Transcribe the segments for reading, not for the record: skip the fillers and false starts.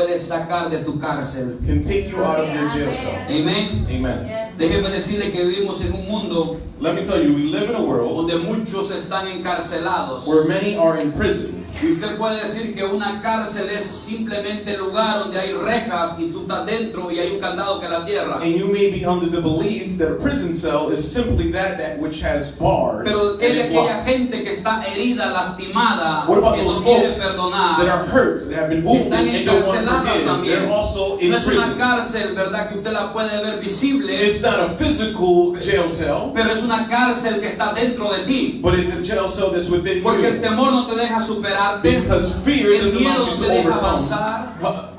puede sacar de tu cárcel. can take you out of your jail cell. Amén. Amen. Déjeme decirle que vivimos en un mundo Let me tell you, we live in a world donde muchos están encarcelados. where many are in prison. Y usted puede decir que una cárcel es simplemente el lugar donde hay rejas y tú estás dentro y hay un candado que la cierra. And you may be under the belief that a prison cell is simply that which has bars Pero and ¿qué de is aquella locked. gente que está herida, lastimada, What about que those no quiere folks that perdonar? are hurt, that have been wounded, Están and don't want to encarceladas forgive? también. They're also in No es una prison. cárcel, ¿verdad? Que usted la puede ver visible, It's not a physical jail cell, pero es una cárcel que está dentro de ti. but it's a jail cell that's within Porque el you. temor no te deja superarte, Because fear el doesn't miedo allow no you te to deja overcome. avanzar.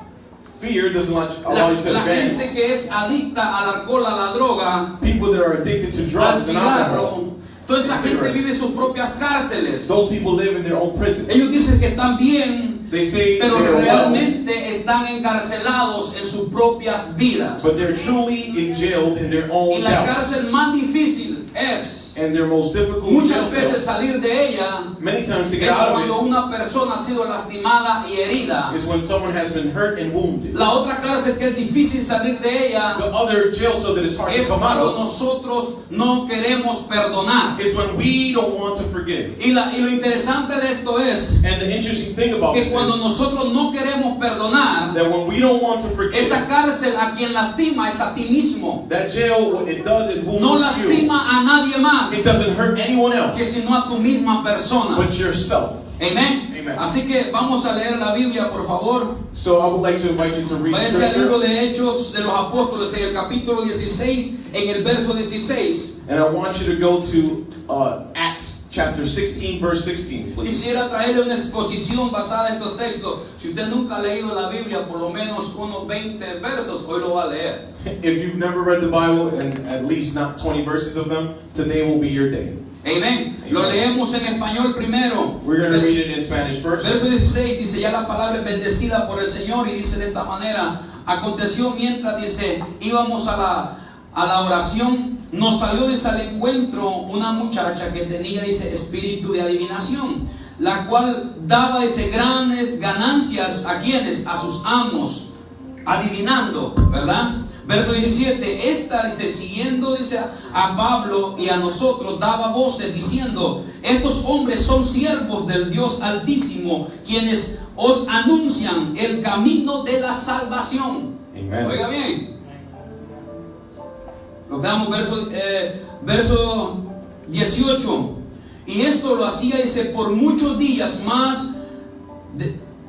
Fear doesn't allow you to La gente advance. que es adicta al alcohol, a la droga, People that are addicted to al drugs and alcohol, cigarro, toda esa and gente cigarettes. vive sus propias cárceles. those people live in their own prisons. Ellos dicen que están bien, They say pero they're well, realmente están encarcelados en sus propias vidas. but they're truly jailed in their Y own la doubts. cárcel más difícil es And their most difficult jail muchas veces cell, salir de ella many times to get es out cuando of una persona ha sido lastimada y herida. it, is when someone has been hurt and wounded. La otra cárcel que es difícil salir de ella The other jail cell that is hard to es come out cuando of nosotros no queremos perdonar. is when we don't want to forgive. Y lo interesante de esto es And the interesting thing about que this cuando is nosotros no queremos perdonar, that when we don't want to forgive, esa cárcel a quien lastima es a ti mismo. that jail, what it does, it No wounds you. lastima a nadie más It doesn't hurt anyone que else sino a tu misma persona. but yourself. Amén. Amen. Así que vamos a leer la Biblia, por favor. So I would like to invite you to read Váyase al libro scripture, de Hechos de los Apóstoles en el capítulo 16, en el verso 16. and I want you to go to Acts chapter 16, verse 16, please. Quisiera traerle una exposición basada en estos textos. Si usted nunca ha leído la Biblia, por lo menos unos 20 versos, hoy lo va a leer. If you've never read the Bible, and at least not 20 verses of them, today will be your day. Amén. Lo leemos en español primero. We're going to read it in Spanish first. Verso 16 dice: ya la palabra es bendecida por el Señor, y dice de esta manera: aconteció mientras, dice, íbamos a la oración, nos salió, dice, al encuentro una muchacha que tenía, dice, espíritu de adivinación, la cual daba, dice, grandes ganancias a quienes, a sus amos, adivinando, ¿verdad? Verso 17, esta, dice, siguiendo, dice, a Pablo y a nosotros, daba voces diciendo: estos hombres son siervos del Dios Altísimo, quienes os anuncian el camino de la salvación. Amen. Oiga bien, lo que damos, verso 18, y esto lo hacía, dice, por muchos días más,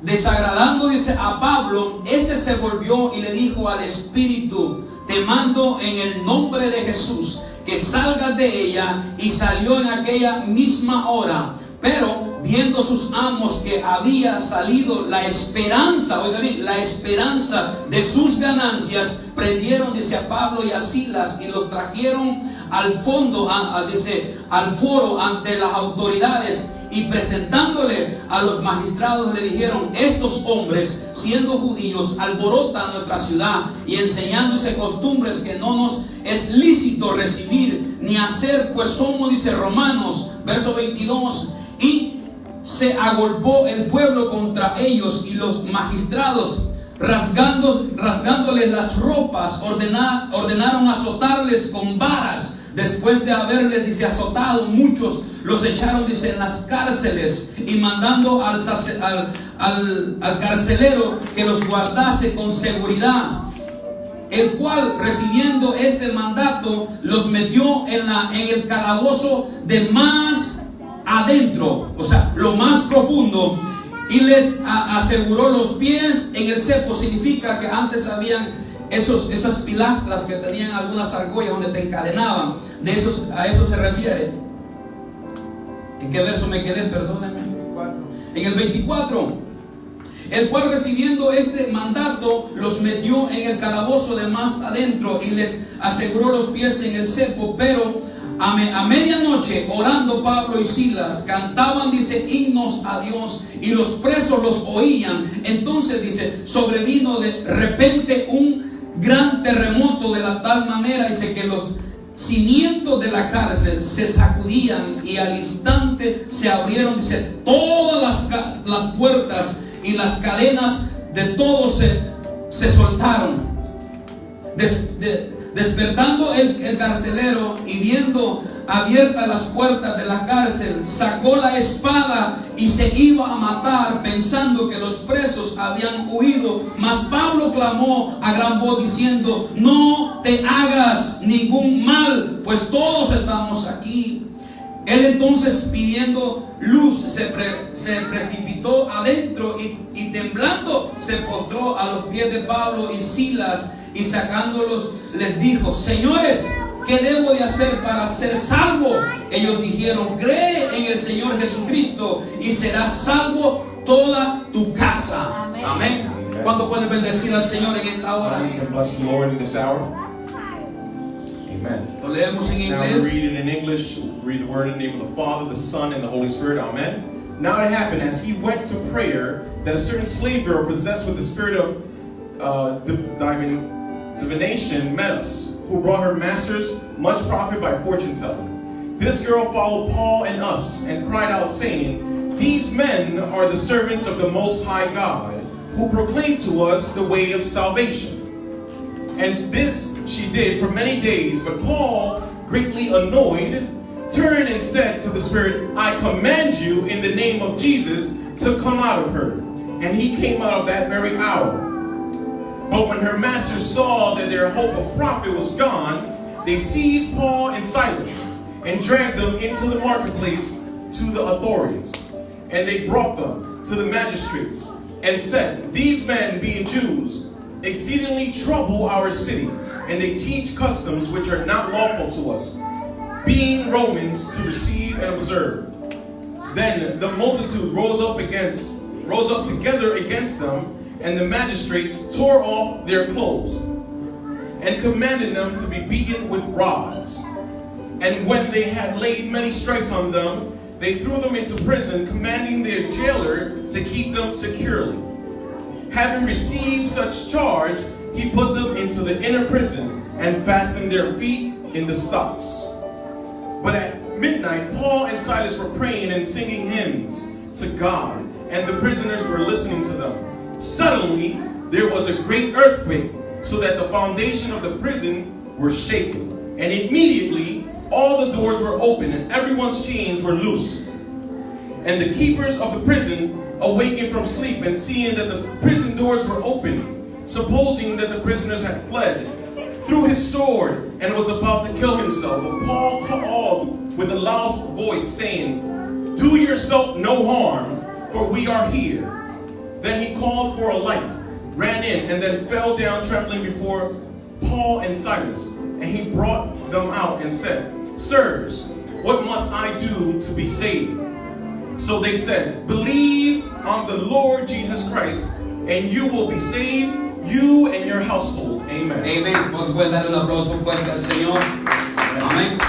desagradando, dice, a Pablo. Este se volvió y le dijo al espíritu: te mando en el nombre de Jesús que salgas de ella. Y salió en aquella misma hora. Pero viendo sus amos que había salido la esperanza, oiga bien, la esperanza de sus ganancias, prendieron, dice, a Pablo y a Silas y los trajeron al fondo, dice, al foro ante las autoridades, y presentándole a los magistrados le dijeron: estos hombres, siendo judíos, alborotan nuestra ciudad y enseñándose costumbres que no nos es lícito recibir ni hacer, pues somos, dice, romanos. Verso 22, y se agolpó el pueblo contra ellos, y los magistrados, rasgándoles las ropas, ordenaron azotarles con varas. Después de haberles, dice, azotado muchos, los echaron, dice, en las cárceles, y mandando al carcelero que los guardase con seguridad, el cual, recibiendo este mandato, los metió en el calabozo de más adentro, o sea, lo más profundo, y les aseguró los pies en el cepo. Significa que antes habían esas pilastras que tenían algunas argollas donde te encadenaban. A eso se refiere. ¿En qué verso me quedé? Perdónenme. En el 24. El cual, recibiendo este mandato, los metió en el calabozo de más adentro y les aseguró los pies en el cepo. Pero a medianoche, orando Pablo y Silas, cantaban, dice, himnos a Dios, y los presos los oían. Entonces, dice, sobrevino de repente un gran terremoto, de la tal manera, dice, que los cimientos de la cárcel se sacudían, y al instante se abrieron, dice, todas las puertas, y las cadenas de todos se soltaron. Despertando el carcelero y viendo abiertas las puertas de la cárcel, sacó la espada y se iba a matar, pensando que los presos habían huido. Mas Pablo clamó a gran voz diciendo: no te hagas ningún mal, pues todos estamos aquí. Él entonces, pidiendo luz, se precipitó adentro y temblando se postró a los pies de Pablo y Silas, y sacándolos les dijo: señores, ¿qué debo de hacer para ser salvo? Ellos dijeron: cree en el Señor Jesucristo y serás salvo toda tu casa. Amén. Amén. ¿Cuánto pueden bendecir al Señor en esta hora? You can bless the Lord in this hour. Amen. Lo leemos en Now we inglés. read it in English. Read the word in the name of the Father, the Son, and the Holy Spirit. Amen. Now it happened as he went to prayer that a certain slave girl possessed with the spirit of divination met us, who brought her masters much profit by fortune telling. This girl followed Paul and us and cried out, saying, these men are the servants of the Most High God, who proclaim to us the way of salvation. And this she did for many days, but Paul, greatly annoyed, turned and said to the spirit, I command you in the name of Jesus to come out of her. And he came out of that very hour. But when her masters saw that their hope of profit was gone, they seized Paul and Silas and dragged them into the marketplace to the authorities. And they brought them to the magistrates and said, these men, being Jews, exceedingly trouble our city, and they teach customs which are not lawful to us, being Romans, to receive and observe. Then the multitude rose up together against them, and the magistrates tore off their clothes and commanded them to be beaten with rods. And when they had laid many stripes on them, they threw them into prison, commanding their jailer to keep them securely. Having received such charge, he put them into the inner prison and fastened their feet in the stocks. But at midnight, Paul and Silas were praying and singing hymns to God, and the prisoners were listening to them. Suddenly, there was a great earthquake, so that the foundation of the prison were shaken. And immediately, all the doors were open, and everyone's chains were loose. And the keepers of the prison, awaking from sleep and seeing that the prison doors were open, supposing that the prisoners had fled, threw his sword and was about to kill himself. But Paul called with a loud voice, saying, do yourself no harm, for we are here. Then he called for a light, ran in, and then fell down trembling before Paul and Silas. And he brought them out and said, sirs, what must I do to be saved? So they said, believe on the Lord Jesus Christ, and you will be saved, you and your household. Amen. Amen. ¿Cuánto pueden darle un aplauso fuerte al Señor? Amén.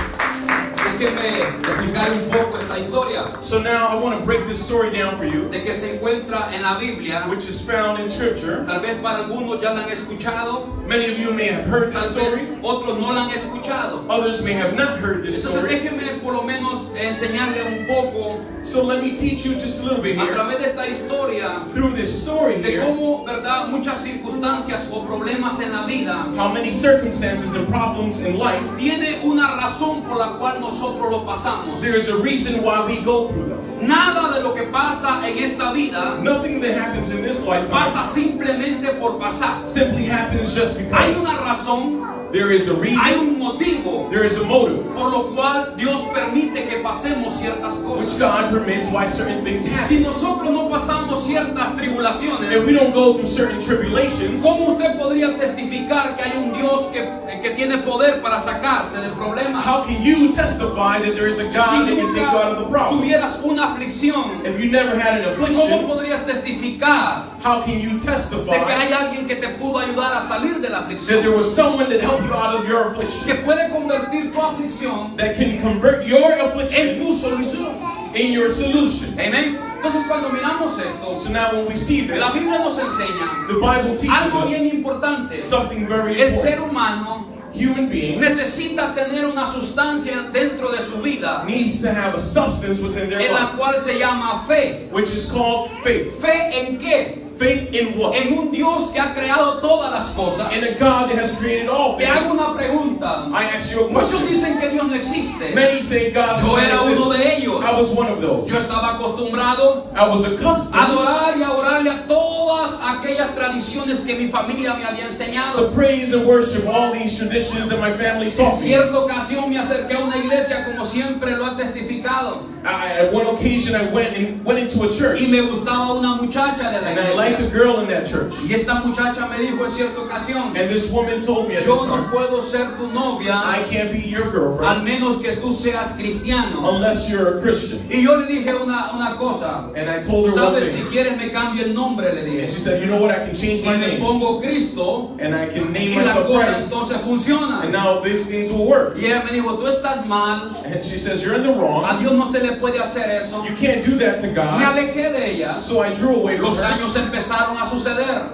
Déjeme explicar un poco esta historia. So now I want to break this story down for you, De que se encuentra en la Biblia. which is found in Scripture. Tal vez para algunos ya la han escuchado. Many of you may have heard this Tal vez story. otros no la han escuchado. Others may have not heard this Entonces story. déjeme por lo menos enseñarle un poco So let me teach you just a little bit a here. través de esta historia Through this story de here, cómo, verdad, muchas circunstancias o problemas en la vida how many circumstances and problems in life, tiene una razón por la cual nosotros lo pasamos. there is a reason why we go through them. Nada de lo que pasa en esta vida Nothing that happens in this lifetime pasa simplemente por pasar. simply happens just Hay una because. razón, There is a hay reason, un motivo there is a motive, por lo cual Dios permite que pasemos ciertas which cosas. God permits why certain things Si happen. nosotros no pasamos ciertas If tribulaciones, we don't go through certain tribulations, ¿cómo usted podría testificar que hay un Dios que tiene poder para sacarte del problema? how can you testify that there is a God that Si can take you out of the nunca problem? tuvieras una aflicción, If you never had an ¿cómo affliction, podrías testificar how can you de que testify hay alguien que te pudo ayudar a salir de la that there aflicción? was someone that helped you out of your affliction, Que puede convertir tu aflicción that can convert your en affliction tu solución. in your solution? Amén. Entonces cuando miramos esto, So now when we see this, la Biblia nos enseña the Bible teaches algo bien us importante. something very El ser important. humano Human beings necesita tener una sustancia dentro de su vida needs to have a substance within their en la life, cual se llama fe. which is called faith. ¿Fe en qué? Faith in what? En un Dios que ha creado todas las cosas. In a God that has created all Te hago things. una pregunta. I ask you a Muchos question. dicen que Dios no existe. Many say God Yo era doesn't uno de exist. ellos. I was one of those. Yo estaba acostumbrado I was accustomed a adorar y a orarle a todas aquellas tradiciones que mi familia me había to enseñado. praise and worship all these traditions that my family En taught me. cierta ocasión me acerqué a una iglesia como siempre lo ha testificado. At one occasion, I went into a church, Y me gustaba una muchacha de la and I liked a iglesia. girl in that church. Y esta muchacha me dijo en cierta ocasión, And this woman told me at this yo no time, puedo ser tu novia I can't be your al girlfriend menos que tú seas cristiano. unless you're a Christian. Y yo le dije una cosa. And I told her one Sabes, si thing. quieres me cambio el nombre, le And dije. she said, you know what, I can change Y my me name. pongo Cristo And I can name y la myself cosa Christ. entonces funciona. And now these things will work. Y ella me dijo, tú estás mal, And she says, you're in the a wrong. Dios no se le puede hacer eso. You can't do that to Me God. alejé de ella. So I drew away from Los her. años empezaron a suceder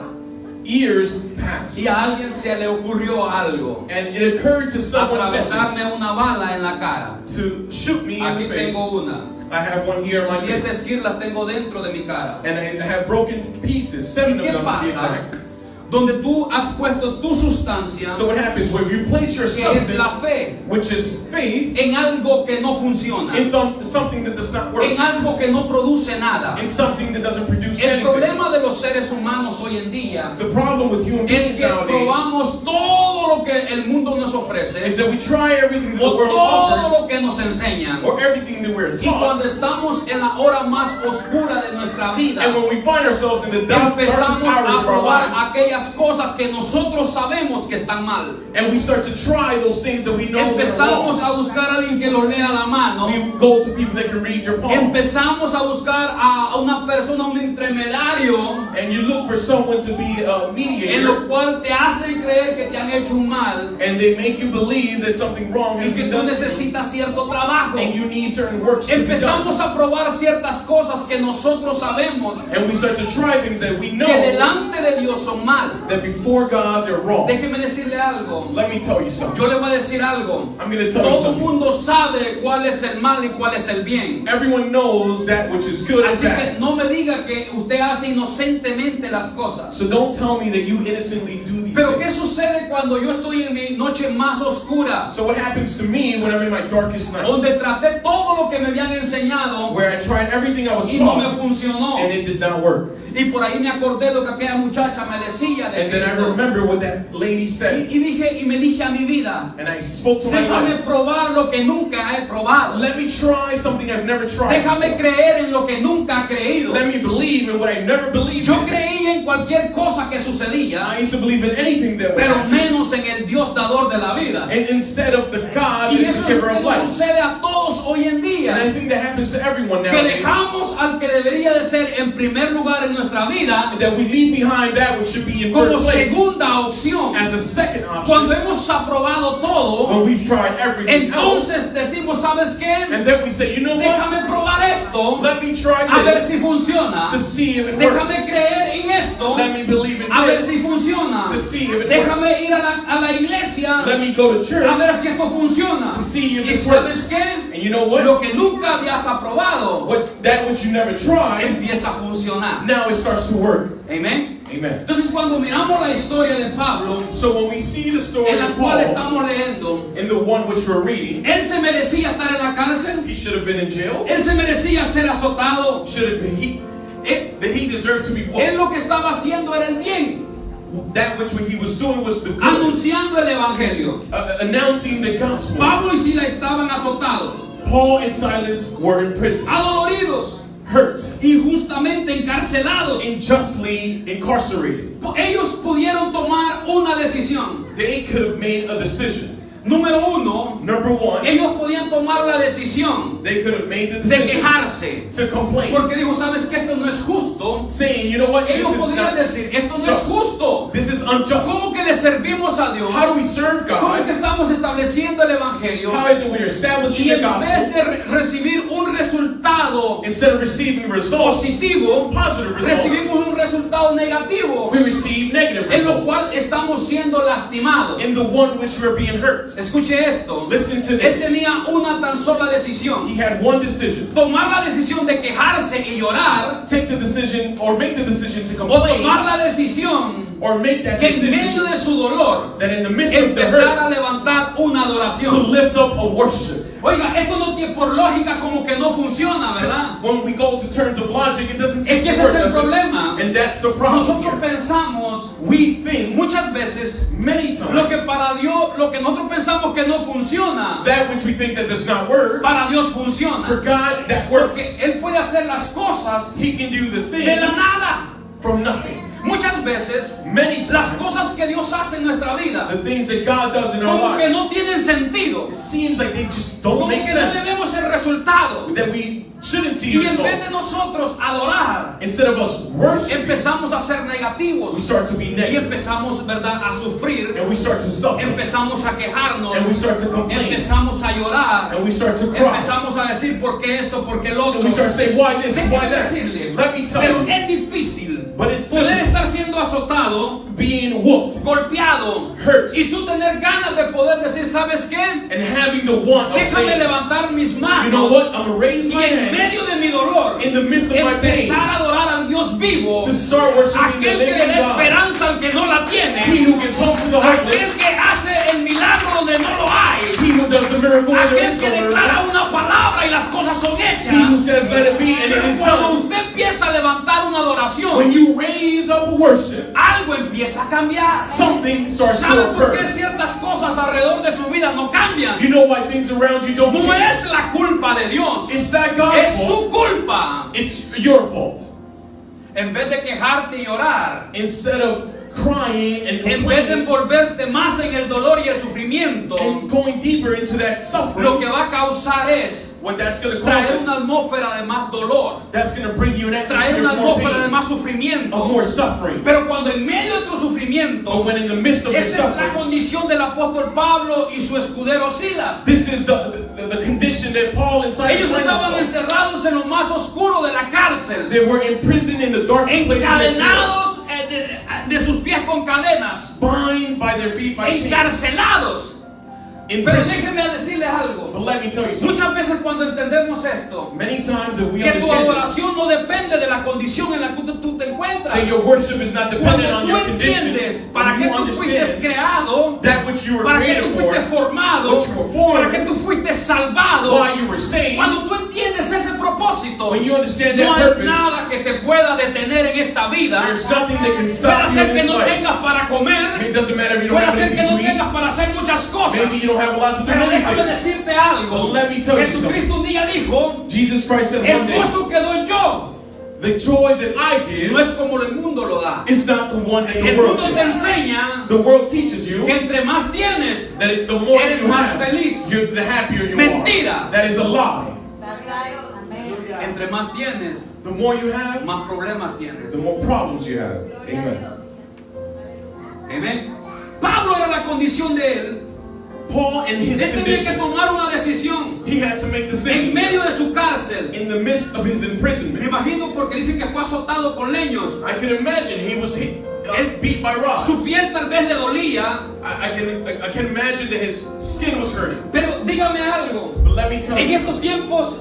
Years passed. y a alguien se le ocurrió algo, And it occurred to someone something atravesarme una bala en la cara. to shoot me in Aquí the face. tengo una. I have one here on my 7 face. esquirlas tengo dentro de mi cara. And I have broken pieces, ¿Y 7 of qué them to be pasa? exact. Donde tú has puesto tu sustancia, So what happens when you place your que es la substance, fe, which is faith, en algo que no funciona, in something that does not work, en algo que no produce nada. in something that doesn't produce El anything. problema de los seres humanos hoy en día The problem with human es beings que nowadays probamos todo lo que el mundo nos ofrece is that we try everything that o the world todo offers lo que nos enseñan. or everything that we're Y cuando taught. estamos en la hora más oscura de nuestra vida, And when we find ourselves in the darkest empezamos hours a of our probar lives, aquellas cosas que nosotros sabemos que están mal. and we start to try those things that we know that are Empezamos wrong. a buscar a alguien que lo lea la mano. We go to people that can read your palm. Empezamos a buscar a una persona, un intermediario, And you look for someone to be a en mediator, lo cual te hacen creer que te han hecho un mal and they make you believe that something wrong y has que been tú done to you, necesitas cierto trabajo. and you need certain works to be done. Empezamos a probar ciertas cosas que nosotros sabemos And we start to try things that we know que delante de Dios son mal. that before God they're wrong. Déjeme decirle algo. Let me tell you something. Yo le voy a decir algo. I'm going to tell you Todo el something. mundo sabe cuál es el mal y cuál es el bien. Everyone knows that which is good and Así que bad. no me diga que usted hace inocentemente las cosas. So don't tell me that you innocently do these Pero ¿qué things. sucede cuando yo estoy en mi noche más oscura? So what happens to me when I'm in my darkest night, Donde traté todo lo que me habían enseñado where I tried everything I was y no me taught funcionó. and it did not work. Y por ahí me acordé lo que aquella muchacha me decía de And then I Cristo. remember what that lady said, Y me dije a mi vida, and I spoke to my déjame life. probar lo que nunca he probado. Let me try something I've never tried. Déjame creer en lo que nunca he creído. Let me believe in what I never believed Yo in. creía en cualquier cosa que sucedía, I used to believe in anything that would pero happen. menos en el Dios dador de la vida. And instead of the God Y that is eso the es giver lo of que nos life. sucede a todos hoy en And I día. think that happens to everyone Que nowadays. dejamos al que debería de ser en primer lugar en nuestra vida That we leave behind that which should be in como first place segunda opción. as a second Cuando option hemos aprobado todo, when we've tried everything else. entonces decimos, ¿sabes qué? And then we say, you know what? Déjame probar esto, Let me try a ver this si funciona. to see if it Déjame works. creer en esto, Let me believe in a ver this si funciona. to see if it works. Déjame ir a la iglesia, Let me go to a church ver si esto funciona. to see if ¿Y this sabes works. qué? And you know what? Lo que nunca habías aprobado That which you never tried, empieza a funcionar. now it starts to work. Amén. Amen. Entonces cuando miramos la historia de Pablo, So when we see the story en la of cual Paul, estamos leyendo, in the one which we're reading, él se merecía estar en la cárcel, he should have been in jail. él se merecía ser azotado. Should have been that he deserved to be Él what? lo que estaba haciendo era el bien, That which he was doing was the good, anunciando el evangelio. announcing the gospel. Pablo y Sila estaban azotados, Paul and Silas were in prison, adoloridos, hurt, injustamente encarcelados. unjustly incarcerated. Ellos pudieron tomar una decisión. They could have made a decision. Número uno, Number one, ellos podían tomar la decisión they could have made the de decision quejarse. to complain, Porque dijo, ¿sabes que esto no es justo? saying, you know what, this Ellos is podrían not decir, esto no es just. justo. This is unjust. ¿Cómo que le servimos a Dios? How do we serve ¿Cómo que God? estamos estableciendo el evangelio? How is it we're establishing Y the en gospel vez de recibir un resultado instead of receiving results, positivo, positive results? recibimos un resultado negativo, we receive negative en lo results. cual estamos siendo lastimados. In the one which we're being hurt. Escuche esto. Listen to Él this. tenía una tan sola decisión: He had one decision. tomar la decisión de quejarse y llorar, Take the decision or make the decision to o complain, tomar la decisión or make that que en medio decision de su dolor that in the midst of the empezar a hurt levantar una to adoración. lift up a worship. Oiga, esto no tiene, por lógica, como que no funciona, ¿verdad? When we go to terms of logic, it doesn't seem Es que to ese work, es el does it? problema. And that's the problem Nosotros here. pensamos We think muchas veces many lo que times para Dios, lo que nosotros pensamos que no funciona, that which we think that does not work, para Dios for funciona. God that Porque works. Él puede hacer las cosas He can do the de la thing nada. from nothing. Muchas veces Many las times, cosas que Dios hace en nuestra vida the things that God does in our como que lives, no tienen sentido, it seems like they just don't como make que no le sense. vemos el resultado, That we shouldn't see y en vez de results. nosotros adorar, Instead of us worshiping, empezamos a ser we negativos start to be y negative. empezamos, ¿verdad?, a sufrir, And we start to suffer. empezamos a quejarnos, And we start to complain. empezamos a llorar, And we start to cry. empezamos a decir por qué esto, por qué lo And otro. we start to say, why this, why Déjeme that? decirle, Let me tell pero you, es difícil but it's poder difficult estar siendo azotado, being whooped, golpeado, hurt, y tú tener ganas de poder decir, ¿sabes qué? and having the want of Déjame saying, levantar mis you know manos what, I'm going to raise y my en hands medio de mi dolor in the midst of my pain empezar a adorar al Dios vivo, to start worshiping the aquel que le living da God. esperanza al que no la He tiene, who gives hope to the aquel hopeless, que hace el milagro donde no lo hay, he who does the miracle where there aquel is que no declara miracle, una palabra y las cosas son hechas. he who says let it be and it Pero is cuando done. usted empieza a levantar una When adoración, you raise up worship, algo empieza a cambiar. something starts ¿Sabe to por qué occur. ciertas cosas alrededor de su vida no cambian? You know why things around you don't No change? es la culpa de Dios, It's not God's es fault. su culpa. It's your fault. En vez de quejarte y llorar, Instead of crying and en vez de complaining envolverte más en el dolor y el sufrimiento, and going deeper into that lo suffering, que va a causar es what that's going to traer cause una atmósfera de más dolor, that's going to bring you an traer atmosphere una of more atmósfera de pain, más of sufrimiento. more suffering. Pero cuando en medio de tu sufrimiento, But when in the midst of your esta es la suffering, condición del apóstol Pablo y su escudero Silas. this is the condition that Paul and Silas Ellos find estaban themselves. encerrados en lo más oscuro de la cárcel, They were imprisoned in the darkest place in their jail, encadenados de sus pies con cadenas, bind by their feet by chains, encarcelados. in Pero prison. déjenme decirles algo. But let me tell you something. Muchas veces cuando entendemos esto, Many times if we que tu understand this, adoración no depende de la condición en la que tú te encuentras. that your worship is not dependent Cuando on tú your condition, entiendes para when qué you tú fuiste understand creado, that which you were para qué created tú for, fuiste formado, what you were formed, para qué tú fuiste salvado, why you were saved, cuando tú entiendes ese propósito, when you understand no that hay purpose, nada que te pueda detener en esta vida. there's nothing that can Puede stop you ser in que this no life. tengas para comer, It doesn't matter if you don't puede have ser que anything no to eat. tengas para hacer muchas cosas. Maybe you don't have a lot to do Pero déjame anything. decirte algo. But let me tell you Jesucristo un día dijo, Jesus Christ said el one day, gozo que doy yo the joy that I give no es como el mundo lo da. is not the one that the El world mundo te gives. enseña The world teaches you que entre más tienes, that the more eres you más have, feliz. the happier you Mentira. are. That is a lie. entre más tienes, The more you have, más problemas tienes. the more problems you have. Amen. Amén. Pablo era la condición de él. Paul in his Él tenía que condition, tomar una decisión he had to make en decisions medio de su cárcel. in the midst of his Me imprisonment. imagino porque dice que fue azotado con leños. I can imagine he was beat by rods. Su piel tal vez le dolía. I can imagine that his skin was hurting. Pero dígame algo. But let me tell En you, estos tiempos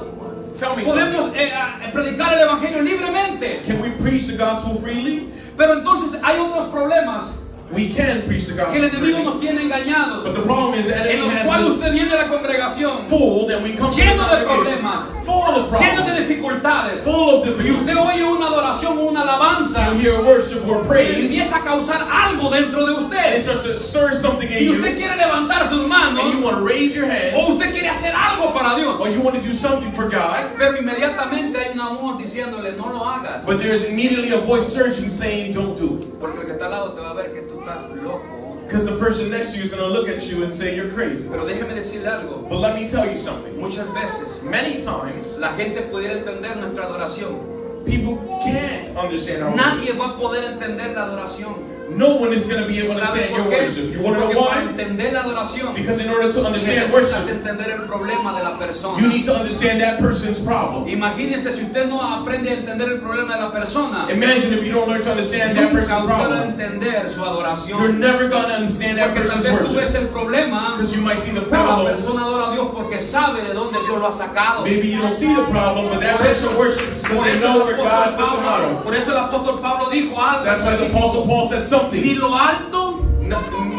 tell me podemos something. predicar el evangelio libremente. Can we preach the gospel freely? Pero entonces hay otros problemas We can preach the que gospel el enemigo freely. nos tiene engañados, But the problem is that en enemy los has cuales us usted viene a la congregación fooled and we come to the lleno de congregation problemas, full of lleno de problems, dificultades, full of y usted difficulties. oye una adoración o una alabanza You hear worship or y praise, empieza a causar algo dentro de and it usted, starts to stir something in y usted you, quiere levantar sus manos, and you want to raise your o hands, usted quiere hacer algo para Dios, or you want to do something for God, pero inmediatamente hay una voz diciéndole no lo hagas, but there's immediately a voice searching saying, don't do it. porque el que está al lado te va a ver que tú estás loco. Because the person next to you is going to look at you and say, you're crazy. Pero déjeme decirle algo, But let me tell you something. muchas veces Many times, la gente pudiera entender nuestra adoración, people can't understand our worship. nadie va a poder entender la adoración. no one is going to be able to ¿Sabe understand por your qué? worship. You want to know Porque para why? entender la adoración Because in order to understand necesitas worship, entender el problema de la persona. you need to understand that person's problem. Imagínense si usted no aprende a entender el problema de la persona, Imagine if you don't learn to understand that nunca person's usted va a problem. entender su You're adoración. never going to understand that Porque tal person's vez tú ves worship. el problema, Because you might see the pero la problem. persona adora a Dios porque sabe de dónde Dios lo ha sacado. Maybe you don't see the problem, but that person worships because they know where God took them out of. Por eso el apóstol Pablo dijo algo. That's why the Apostle Paul said Ni something. lo alto,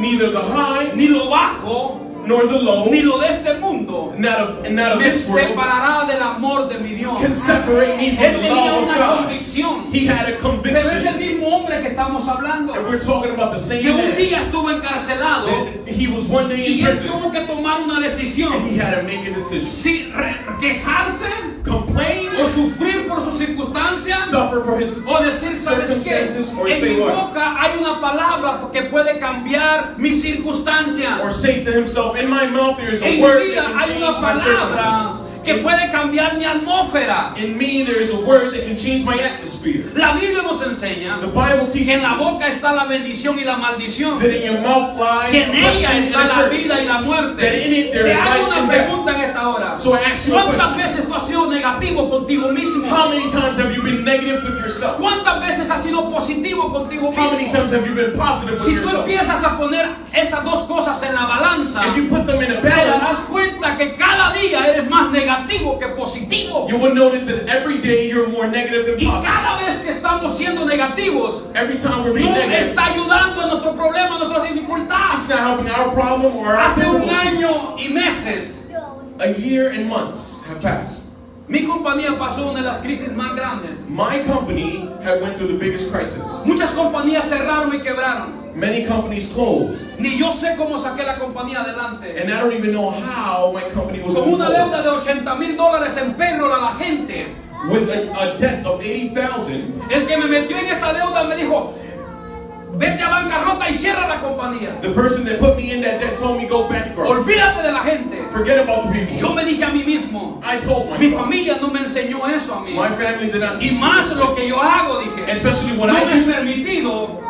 Neither the high ni lo bajo, nor the low, ni lo de este mundo not of me this world, separará del amor de mi Dios. can separate me from Él the tenía love of una God. convicción. He had a Pero es del conviction. mismo hombre que estamos hablando, And we're talking about the same que un man. día estuvo encarcelado That he was one day in y él prison tuvo que tomar una and decisión: he had to make a decision. si quejarse Complain, o sufrir por sus circunstancias, suffer for his o decir, ¿sabes qué? circumstances, or En say mi what? boca hay una palabra que puede cambiar mis circunstancias. Or say to himself, in my mouth there is En a mi word vida that can hay change una my circumstances. palabra que puede cambiar mi atmósfera. In me there is a word that can change my atmosphere. La Biblia nos enseña The Bible que teaches en la boca está la bendición y la maldición, that in your mouth lies que a en ella blessing está and a la curse. vida y la muerte. That in it there Te is hago life una and death. pregunta en esta hora. So I ask you a ¿Cuántas question. veces tú has sido negativo contigo mismo? How many times have you been negative with yourself? ¿Cuántas veces has sido positivo contigo How many mismo? times have you been positive with Si tú yourself? empiezas a poner esas dos cosas en la balanza, If you put them in a te darás balance, cuenta que cada día eres más negativo que positivo. you will notice that every day you're more negative than Y positive. cada vez que estamos siendo negativos, Every time we're being no negative, está ayudando a nuestro problema, a nuestra dificultad. it's not helping our problem or our Hace un difficulty. año y meses, A year and months have passed. mi compañía pasó una de las crisis más grandes. My company had went through the biggest crisis. Muchas compañías cerraron y quebraron. Many companies closed, Ni yo sé cómo saqué la compañía adelante. and I don't even know how my company was Con moving una forward. deuda de $80,000 en payroll a la gente. With a debt of $80,000, El que me metió en esa deuda me dijo, vete a bancarrota y cierra la compañía. the person that put me in that debt told me go bankrupt. Olvídate de la gente. Forget about the Yo people. me dije a mí mismo, I told mi myself. familia no me enseñó eso a mí. My family did not Y teach me más this. lo que yo hago, dije, Especially what no me I es do permitido,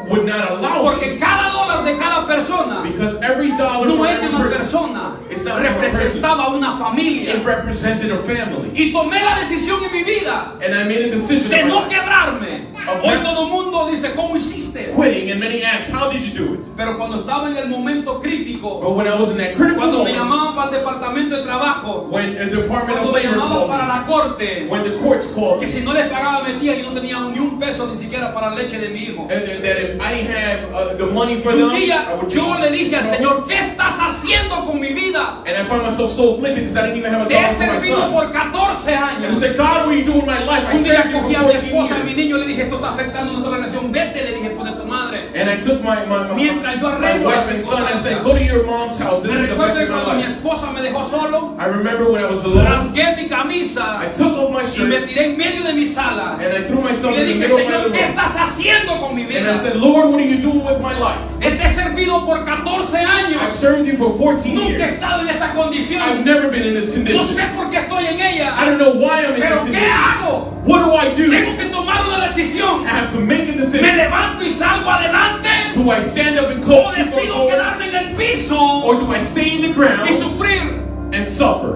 would not allow porque me. cada dólar de cada persona Because every dollar no from es de every una person, persona, it's not from a representaba una it familia. represented a family. Y tomé la decisión en mi vida And I made a decision de in my no life, quebrarme. Of Hoy not- todo el mundo dice, ¿cómo hiciste? quitting, and many asked, how did you do it? Pero cuando estaba en el momento crítico, But when I was in that critical cuando me moment, llamaban para el departamento de trabajo, when the Department cuando of me Labor llamaban called para me, la corte, when the courts called que me, si no les pagaba metía y no tenía ni un peso ni siquiera para la leche de mi hijo. and that if I didn't have the money for Un them, día I would yo le dije al Señor, ¿qué estás haciendo con mi vida? And I found myself so afflicted because I didn't even have a Te he dollar for my servido son. por 14 And I años. said, God, what are you doing in my life? I Un día served you cogí a for mi 14 esposa y a mi years. niño y le dije, esto está afectando nuestra relación, vete, le dije, pon a tu madre. And I took my Mientras yo wife arreglo and son, I said, go to your mom's house. This Me is recuerdo que affecting my cuando mi life. esposa me dejó solo, I remember when I was alone, rasgué mi camisa I took off my y me shirt tiré en medio de mi sala. and I threw Y myself le in the dije, middle of my Señor, living ¿qué room. estás haciendo con mi And I vida? said, Lord, what are you doing with my life? Te he servido por 14 I've años. served you for 14 Nunca he years. estado en esta condición. I've never been in this No condition. sé por qué estoy en ella. I don't know why I'm in this Pero ¿qué condition. hago? What do I do? Tengo que tomar una decisión. I have to make a ¿Me decision. levanto y salgo adelante? Do I stand up and ¿O call people decido forward? quedarme en el piso Or do I stay in the y ground sufrir? and suffer?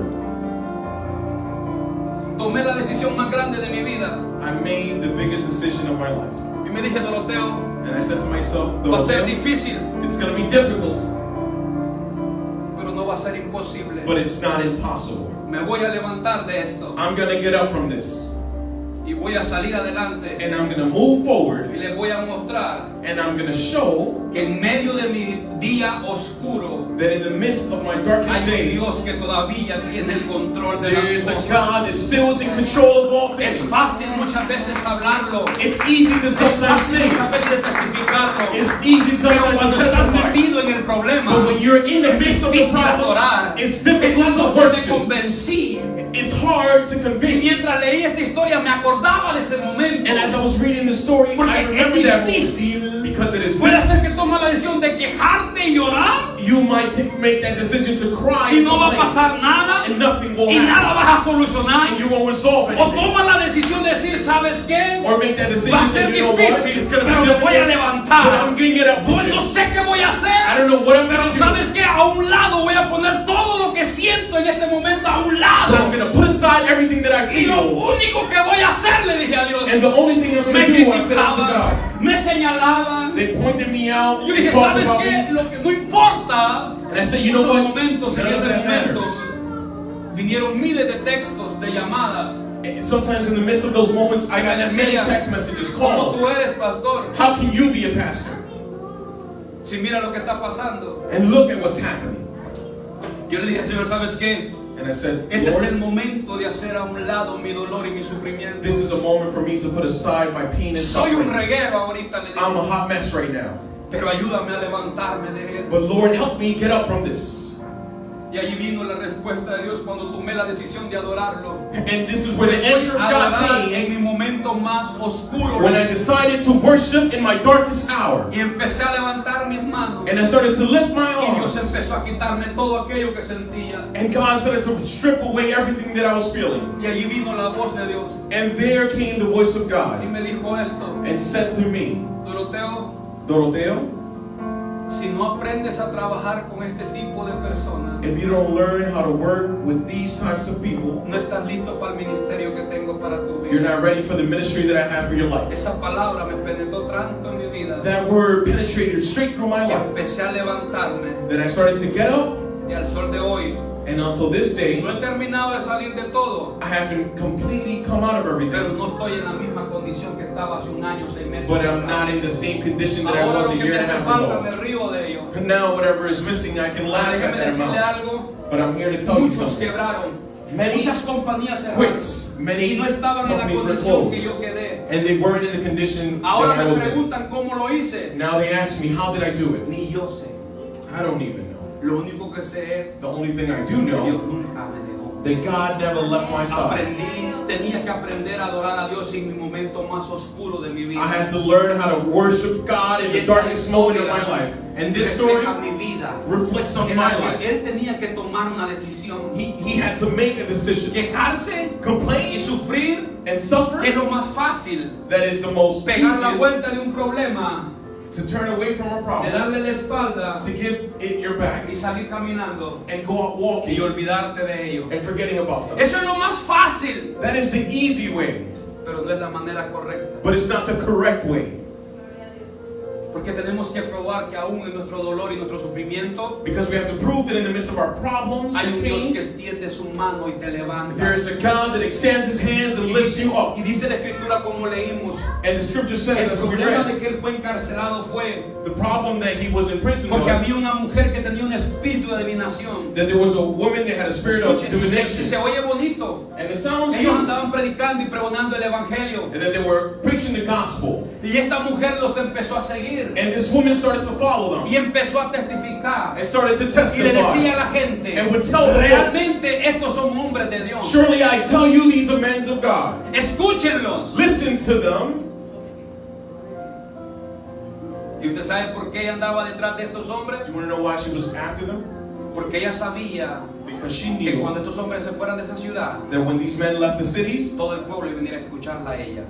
Tomé la decisión más grande de mi vida. I made the biggest decision of my life. Y me dije, Doroteo, And I said to myself, va a ser "Doroteo, difícil, it's going to be difficult, pero no va a ser imposible. but it's not impossible. Me voy a levantar de esto I'm going to get up from this. y voy a salir adelante And I'm going to move y forward. les voy a mostrar And I'm going to show que en medio de mi día oscuro that in the midst of my darkest hay un day, Dios que todavía tiene el control de there las is a cosas. God that still is in control of all Es things. fácil muchas veces hablarlo, It's easy to es sometimes fácil sing. muchas veces testificarlo, It's easy pero sometimes to cuando estás testify. metido en el problema, But when you're in the es midst of the difícil problem, adorar. it's Esa difficult to noche me worship. convencí. It's hard to Y convince. mientras leí esta historia me acordaba de ese momento. And as I was reading the story, Porque I remember es that difícil. moment because it is Puede difficult. ser que toma la decisión de quejarte y llorar You might make that decision to cry y and no va a complain, pasar nada. and nothing won't y happen. nada vas a solucionar. And you won't resolve O anything. toma la decisión de decir, ¿sabes qué? Or make that decision Va a and say, ser you know what? difícil, It's going to pero be me voy a difficult, levantar. but I'm going to get up No, with no this. sé qué voy a I hacer, don't know what I'm pero going to do. ¿sabes qué? A un lado voy a poner todo lo que siento en este momento a un But I'm lado. going to put aside everything that I Y lo feel. único que voy a hacer, le dije a Dios, And the only thing I'm going me to do, I said unto criticaban, God. me señalaban. They pointed me out. Yo They dije, talked ¿sabes about qué? me. Lo que no importa. And I said, you know Muchos what? momentos, en None of ese that momento, matters. vinieron miles de textos, de llamadas. And sometimes in the midst of those moments, I got many Decía, text messages, ¿cómo tú calls. eres, pastor? How can you be a pastor? Si mira lo que está pasando. And look at what's happening. Yo le dije, Señor, ¿sabes qué? And I said, Este es el Lord, momento de hacer a un lado mi dolor y mi sufrimiento. this is a moment for me to put aside my pain and Soy un suffering. reguero ahorita, le I'm a dije. hot mess right now. Pero ayúdame a levantarme de él. But Lord, help me get up from this. Y allí vino la respuesta de Dios cuando tomé la decisión de adorarlo. And this is where the answer of God Adorar came en mi momento más oscuro. when I decided to worship in my darkest hour. Y empecé a levantar mis manos. And I started to lift my Y Dios arms. empezó a quitarme todo aquello que sentía. And God started to strip away everything that I was feeling. Y allí vino la voz de Dios. And there came the voice of Y God me dijo esto: and said to me, Doroteo, Doroteo, si no aprendes a trabajar con este tipo de personas, if you don't learn how to work with these types of people, no estás listo para el ministerio que tengo para tu you're vida. not ready for the ministry that I have for your life. Esa palabra me penetró tanto en mi vida That word penetrated straight through my que life. empecé a levantarme. Then I started to get up, Y al sol de hoy, and until this day, no he terminado de salir de todo, I haven't completely come out of pero everything. no estoy en la misma condición que estaba hace un año, 6 meses. But I'm not in the same condition that I Ahora was lo a que year me and a hace half falta me ago. río de ello. And now whatever is missing, I can laugh at Déjeme that decirle amount. algo. But I'm here to tell you Muchos something. quebraron, Many muchas compañías cerraron quits, many y no estaban en la companies were condición que closed. yo quedé. And they weren't in the condition Ahora that I me was in. preguntan cómo lo hice. Now they ask me, how did I do it? Ni yo sé. I don't even know. Lo único que sé es The only thing I do que Dios know, nunca me dejó. that God never left my side. Tenía que aprender a adorar a Dios en mi momento más oscuro de mi vida. I had to learn how to worship God in the darkest moment of my life. And this story refleja mi vida. reflects on En my la que life. él tenía que tomar una decisión. He had to make a decision. Quejarse y Complain sufrir and suffer, es lo más fácil. that is the most Pegar la easiest, vuelta de un problema, to turn away from a de problem, darle la espalda to give it your back, y salir caminando and go out y walking olvidarte de ello. and forgetting about them. Eso es lo más fácil, That is the easy way, pero no es la manera correcta. but it's not the correct way. Porque tenemos que probar que aún en nuestro dolor y nuestro sufrimiento Because we have to prove that in the midst of our problems hay un and Dios que pain, extiende su mano y te levanta. there is a God that extends his hands and lifts you up. Y dice la escritura como leímos, And the scripture says, el as we problema de read, que él fue encarcelado fue the problem that he was in prison porque was había una mujer que tenía un espíritu de adivinación. that there was a woman that had a spirit of Escuchen, y se divination. oye bonito. And it sounds Ellos good. andaban predicando y pregonando el evangelio. And that they were preaching the gospel. Y esta mujer los empezó a seguir. And this woman started to follow Y them. empezó a testificar. And started to Y le decía testify. a la gente, And would tell the folks, realmente estos son hombres de Dios. surely I tell you these are men of God. Escúchenlos. Listen to them. ¿Y usted sabe por qué ella andaba detrás de estos hombres? Do you want to know why she was after them? Porque ella sabía Because she que knew cuando estos hombres se fueran de esa ciudad, that when these men left the cities, todo el pueblo iba a venir a escucharla a ella.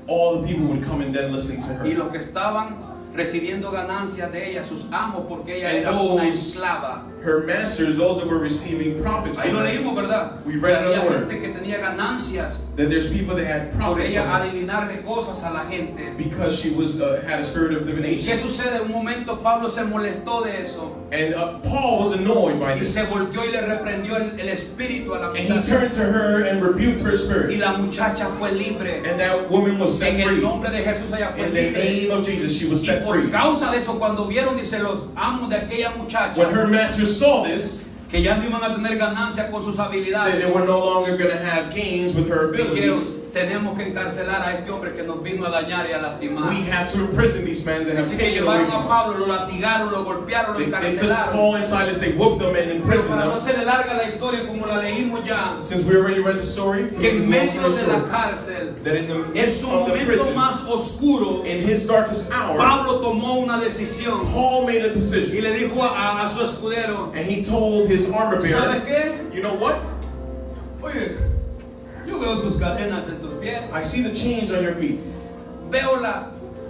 all the people would come and then listen to Y her. los que estaban recibiendo ganancias de ella, sus amos, porque ella And era una those- esclava. Her masters, those that were receiving profits Ahí from lo her, leímos, ¿verdad? We read Que había another word. gente que tenía ganancias that there's people that had por profits ella from her adivinarle cosas a la gente. because she was had a spirit of ¿Y qué divination. sucede? Un momento Pablo se molestó de eso And Paul was annoyed by y this. se volteó y le reprendió el espíritu a la And he muchacha. turned to her and rebuked her Y spirit. la muchacha fue libre. And that woman was set En el free. nombre de Jesús ella fue In the libre. name of Jesus, she was Y set por free. causa de eso, cuando vieron, dice, los amos de aquella muchacha, When her masters saw this, que ya no iban a tener ganancias con sus that habilidades, they were no longer going to have gains with her dijeron, abilities, tenemos que encarcelar a este hombre que nos vino a dañar y a lastimar. we have to imprison these men that have Así que taken away llevaron from a us. Pablo, lo latigaron, lo golpearon, lo They took encarcelaron. Paul and Silas, they whooped them and Pero imprisoned para no them. se le larga la historia como la leímos ya, Since we already read the story, to que make en this long medio story de la short, cárcel, that in the en midst su of the momento prison, más oscuro, in his darkest hour, Pablo tomó una decisión Paul made a y decision. le dijo a su escudero, And he told his armor ¿sabes bearer, qué? you know what? Veo tus cadenas en tus pies. I see the chains on your feet. Veo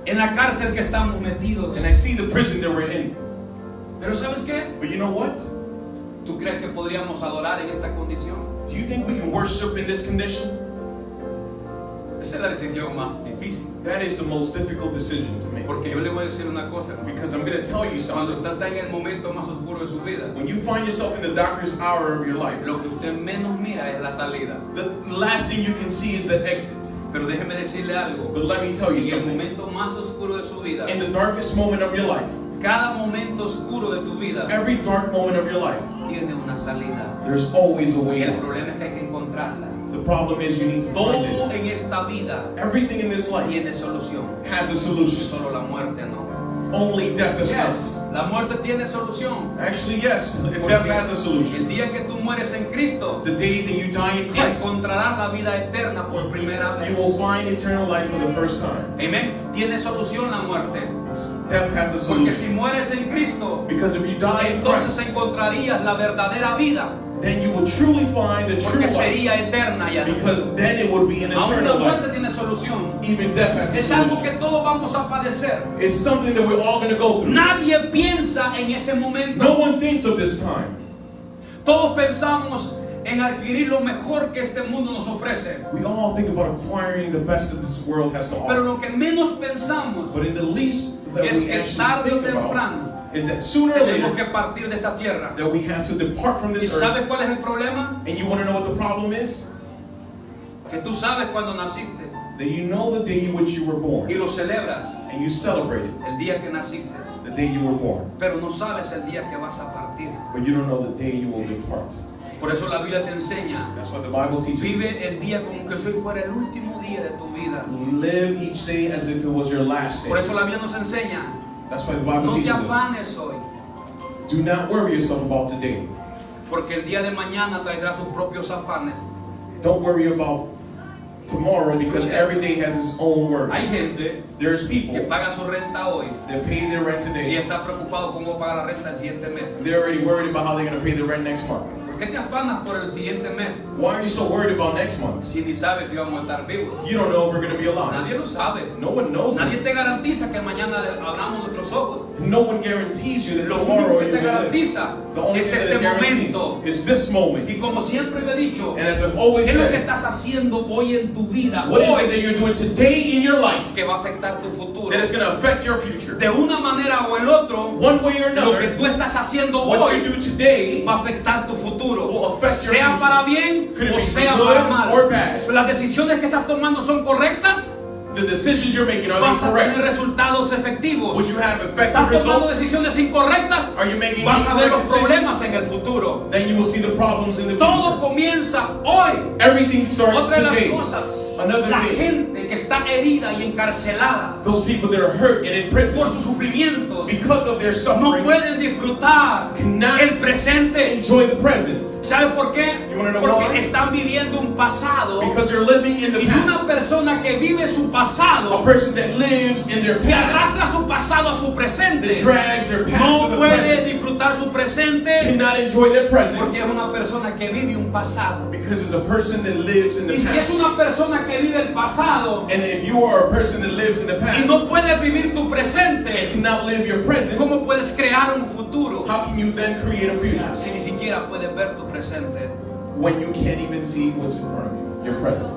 en la cárcel que estamos metidos. And I see the prison that we're in. Pero ¿sabes qué? But you know what? ¿Tú crees que podríamos adorar en esta condición? Do you think we can worship in this condition? Esa es la decisión más difícil. That is the most difficult decision to make. Porque yo le voy a decir una cosa. Because I'm going to tell you Cuando something. usted está en el momento más oscuro de su vida, When you find yourself in the darkest hour of your life, lo que usted menos mira es la salida. the last thing you can see is the exit. Pero déjeme decirle algo. But let me tell you En el something. momento más oscuro de su vida, In the darkest moment of your life, cada momento oscuro de tu vida every dark moment of your life, tiene una salida. there's always a way El out. problema es que hay que encontrarla. The problem is you need to find Todo it. en esta vida Everything in this life tiene solución. has a solution. Solo la muerte no. Only death does Yes, not. la muerte tiene solución. Actually, yes, Porque death has a el solution. día que tú mueres en Cristo, The day that you die in Christ, encontrarás la vida eterna por primera you will vez. find eternal life for the first time. Amén. Tiene solución la muerte. Death has a Porque si solution. mueres en Cristo, Because if you die in entonces Christ, encontrarías la verdadera vida. then you will truly find the true Porque life. sería eterna ya. Because then it would be an Aún la eternal muerte life. tiene solución. Even death has a Es algo solution. que todos vamos a padecer. It's something that we're all going to go through. Nadie piensa en ese momento. No one thinks of this time. Todos pensamos en adquirir lo mejor que este mundo nos ofrece. We all think about acquiring the best that this world has to Pero offer. lo que menos pensamos But in the least that es we que actually tarde o think about temprano is that sooner or tenemos later que partir de esta tierra. that we have to depart from ¿Y this earth. sabes cuál es el problema? And you want to know what the problem is? Que tú sabes cuando naciste That you know the day in which you were y born. lo celebras And you celebrate it, el día que naciste, the day you were born. pero no sabes el día que vas a partir. But you don't know the day you will depart. Por eso la Biblia te enseña, That's what the Bible teaches. vive el día como que si hoy fuera el último día de tu vida. Live each day as if it was your last day. Por eso la Biblia nos enseña, That's why the Bible no te teaches us. afanes hoy, Do not worry yourself about today. porque el día de mañana traerá sus propios afanes. Don't worry about tomorrow because every day has its own worries. Hay gente There's que people paga su renta hoy that pay their rent y today. está preocupado cómo pagar la renta el siguiente mes. They're already worried about how they're going to pay the rent next month. ¿Por qué te afanas por el siguiente mes Why are you so worried about next month? si ni sabes si vamos a estar vivos? You don't know if we're going to be alive. Nadie lo sabe. No one knows Nadie it. te garantiza que mañana abramos nuestros ojos. No one guarantees you that Lo tomorrow único que you te will live. garantiza The only es thing that este is guaranteed momento. is this moment. Y como siempre lo he dicho, And as I've always ¿qué es lo que said, estás haciendo hoy en tu vida? what is it Hoy that you're doing today in your life que va a afectar tu futuro. that is going to affect your future? De una manera o el otro, One way or lo que another, tú estás haciendo what you hoy do today va a afectar tu futuro. will affect your Sea future. para bien Could it o be sea good para mal. or bad? Las decisiones que estás tomando son correctas. The decisions you're making, are Vas they a tener correct? resultados efectivos. Would you have effective Estás tomando results? decisiones incorrectas, Are you making vas a ver los incorrect problemas decisions? en el futuro. Then you will see the problems in the Todo future. comienza hoy. Everything starts Otra de las today. cosas, Another la day. gente que está herida y encarcelada Those people that are hurt and in prison por sus sufrimientos because of their no suffering pueden disfrutar cannot el presente. enjoy the present ¿Sabe por qué? You wanna know Porque why? están viviendo un pasado because they're living in the y una past. persona que vive su A pasado person that lives in their que past, arrastra su pasado a su that presente drags their past no to the puede present, disfrutar su presente cannot enjoy their present porque es una persona que vive un pasado. because it's a person that lives in the Y si es past. una persona que vive el pasado And if you are a person that lives in the y past no puedes vivir tu and presente, cannot live your present, ¿cómo puedes crear un futuro how can you then create a future si ni siquiera puedes ver tu presente? when you can't even see what's in front of you, your present?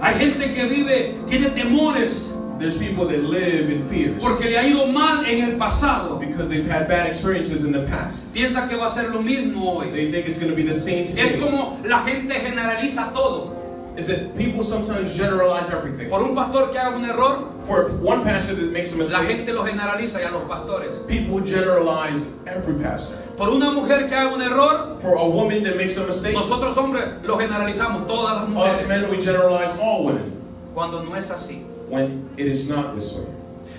Hay gente que vive, tiene temores There's people that live in fears porque le ha ido mal en el pasado. because they've had bad experiences in the past. Piensa que va a ser lo mismo hoy. They think it's going to be the same Es today. como la gente generaliza todo. Is that people sometimes generalize everything. Por un pastor que haga un error, For one pastor that makes a la mistake, gente lo generaliza y a los pastores. people generalize every pastor. Por una mujer que haga un error, For a woman that makes a mistake, nosotros hombres lo generalizamos, todas las us mujeres. men, we generalize all women Cuando no es así. when it is not this way.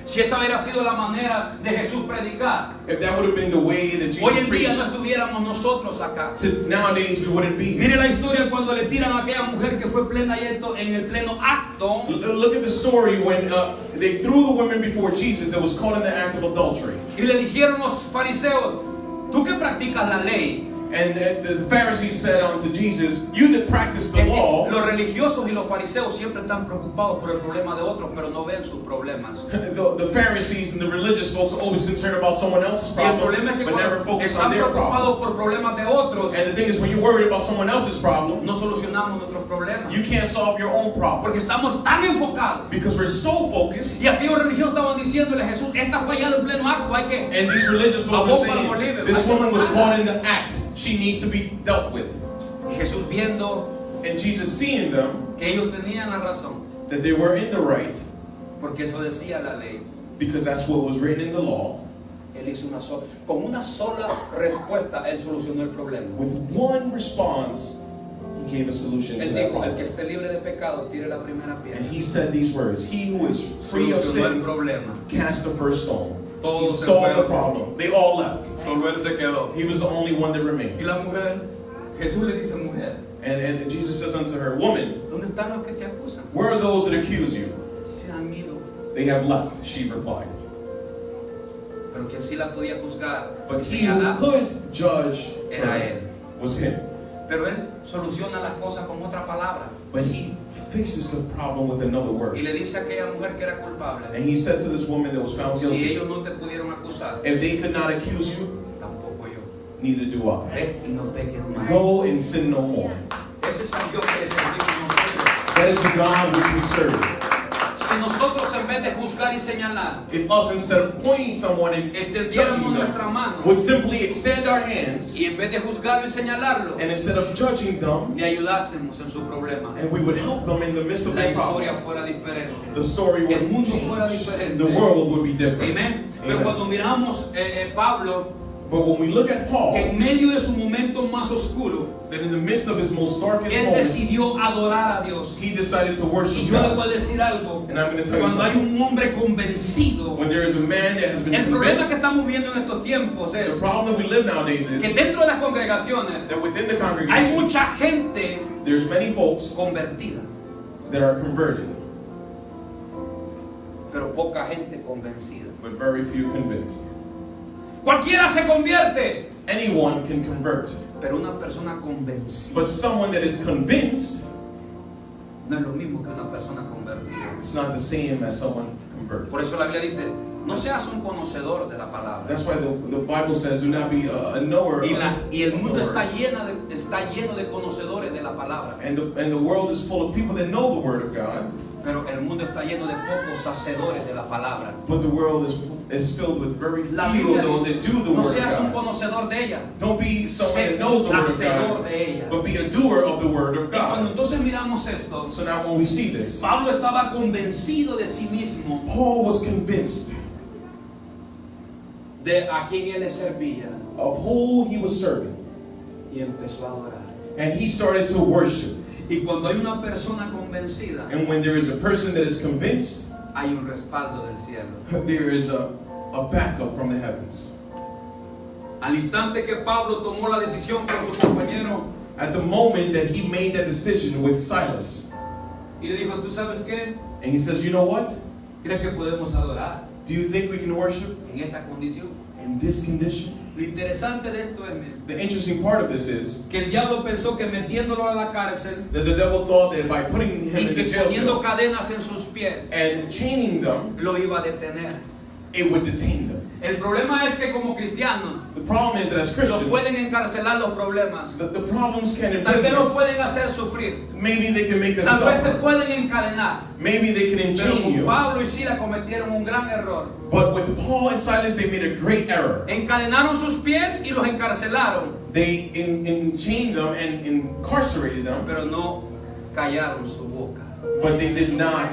Si esa hubiera sido la manera de Jesús predicar, If that would have been the way that hoy Jesus en día no preached, estuviéramos nosotros acá. nowadays we wouldn't be. Mire la historia cuando le tiran a aquella mujer que fue plena y en el pleno acto. Look at the story when they threw the woman before Jesus that was caught in the act of adultery. Y le dijeron los fariseos, tú que practicas la ley, And the Pharisees said unto Jesus, you that practice the law. Los religiosos y los fariseos siempre están preocupados por el problema de otros, pero no ven sus problemas. The Pharisees and the religious folks are always concerned about someone else's Y el problem, problema es que but never cuando focus están on their preocupados problem. por problemas de otros, And the thing is, when you're worried about someone else's problem, no solucionamos nuestros problemas. you can't solve your own Porque problems. estamos tan enfocados. Because we're so focused. Y aquellos religiosos estaban diciéndole a Jesús, esta fallada en pleno acto, hay que... And these religious folks are saying, this woman was caught in the act. She needs to be dealt with. Y Jesús viendo And Jesus seeing them, que ellos tenían la razón, that they were in the right, porque eso decía la ley, because that's what was written in the law, Él hizo con una sola respuesta, Él solucionó el problema. with one response, he gave a solution to Él that dijo, el que problem. esté libre de pecado, tire la primera And piedra. he said these words, he who is free of Solucionó el sins, problema. cast the first stone. He Todos se solved the fueron. problem. They all left. Solo Él se quedó. He was the only one that Y remained. la mujer, Jesús le dice, mujer, And Jesus says unto her, woman, ¿dónde están los que te acusan? where are those that accuse you? Se han ido. They have left, she replied. Pero quien sí la podía juzgar But y he who señalar could judge era her Él. was him. Pero Él soluciona las cosas con otra palabra. But he fixes the problem with another Y word. le dice a aquella mujer que era culpable, And he said to this woman that was found si guilty, ellos no te pudieron acusar, if they could not accuse you, tampoco yo. neither do I. Ve y no peques más. Go and sin no more. Ese es el Dios que le servimos nosotros. That is the God which we serve. Si nosotros en vez de juzgar y señalar, If us, instead of pointing someone and extendiéramos judging nuestra them, mano, would simply extend our hands, y en vez de juzgarlo y señalarlo, and instead of judging them, le ayudásemos en su problema, and we would help them in the midst of la their historia problem, fuera diferente. the story El would mundo fuera change. diferente. The world would be different. Amén. Pero Amen. cuando miramos Pablo, But when we look at Paul, que en medio de su momento más oscuro, that in the midst of his most darkest él moments, decidió adorar a Dios. he decided to Y worship yo le voy God. a decir algo. And I'm going to tell you Cuando hay something. un hombre convencido, When there is a man that has been el problema que convinced, estamos viendo en estos tiempos the es problem that we live nowadays que is dentro de las congregaciones that within the hay congregation, mucha gente there's many folks convertida, that are converted, pero poca gente convencida. but very few convinced. Cualquiera se convierte, Anyone can convert, pero una persona convencida but someone that is convinced, no es lo mismo que una persona convertida. it's not the same as someone converted. Por eso la Biblia dice, no seas un conocedor de la palabra. That's why the Bible says, do not be a knower of Y el the mundo word. está lleno de conocedores de la palabra. And the world is full of people that know the word of God, Pero el mundo está lleno de pocos hacedores de la palabra. but the world is filled with very La few Biblia of those that dice, do the no word seas un of God. conocedor de ella, Don't be someone sé that knows the word of hacedor God, de ella. but be a doer of the word of Y cuando God. entonces miramos esto, So now when we see this, Pablo estaba convencido de sí mismo, Paul was convinced de a quien él le servía, of who he was serving, y empezó a adorar. and he started to worship. Y cuando hay una persona convencida, And when there is a person that is convinced, hay un respaldo del cielo. there is a backup from the heavens. Al instante que Pablo tomó la decisión con su compañero At the moment that he made that decision with Silas, y le dijo, ¿tú sabes qué? and he says, you know what? ¿Crees que podemos adorar Do you think we can worship en esta condición? in this condition? Lo interesante de esto es mira, The interesting part of this is que el diablo pensó que metiéndolo a la cárcel that the devil thought that by putting him y in que the jail poniendo cell cadenas en sus pies and chaining them, lo iba a detener. it would detain them. El problema es que como cristianos The problem is that as los Christians, pueden encarcelar los problemas. the problems can Tal vez imprison los us. pueden hacer sufrir. Maybe they can make us Tal vez te suffer. pueden encadenar. Maybe they can Pero enchain con you. Pablo y Sila cometieron un gran error. But with Paul and Silas, they made a great error. Encadenaron sus pies y los encarcelaron, They enchained them and incarcerated them, pero no callaron su boca. but they did not